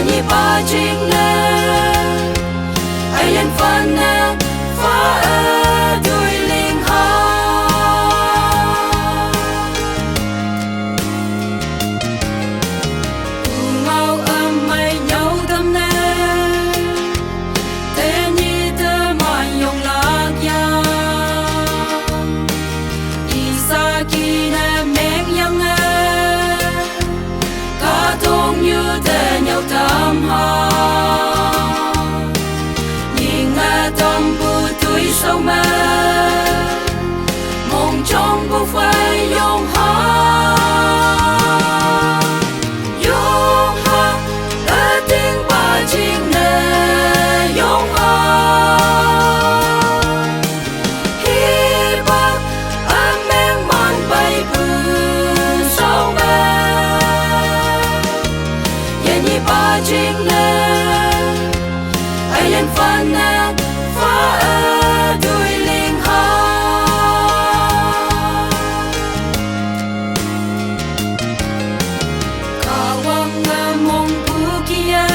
nhị ba chính nè ai lên phân nè phá ở đuôi linh ha ngao âm mây nhau đâm nè thế nhị tơ mà yong lạc ya isa ki nè mèn yang nè cả thôn như thế nhau tâm ha nhìn nghe tâm bu tuổi sâu mơ mộng trong bu phai yong ha ở tiếng ba chim nè yong ha hi bác ở men man bay bự sâu mơ nhị ba chính nè ai lên phân nè phá ở đuôi linh ha cả quang ngơ mong bu kia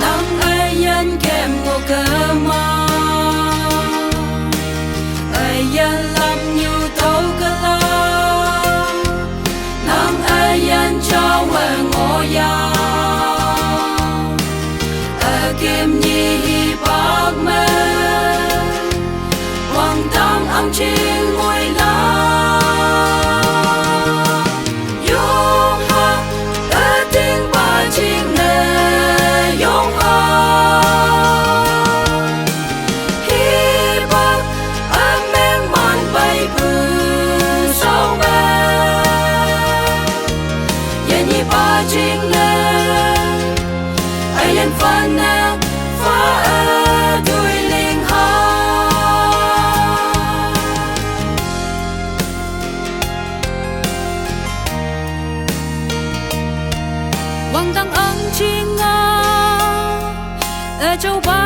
nắng ai yên kem ngô cơ ma ai yên làm như tàu cơ la nắng ai yên cho quê ngô ya kim nhi bác mê hoàng tam âm trên ngôi lá yong ha ở tiếng ba chim nè yong ha hi bác ở men man bay bự sâu mê nhị ba chim nè ai lên phân nè phá ở đuôi linh ha quang tăng ân chi nga ở châu ba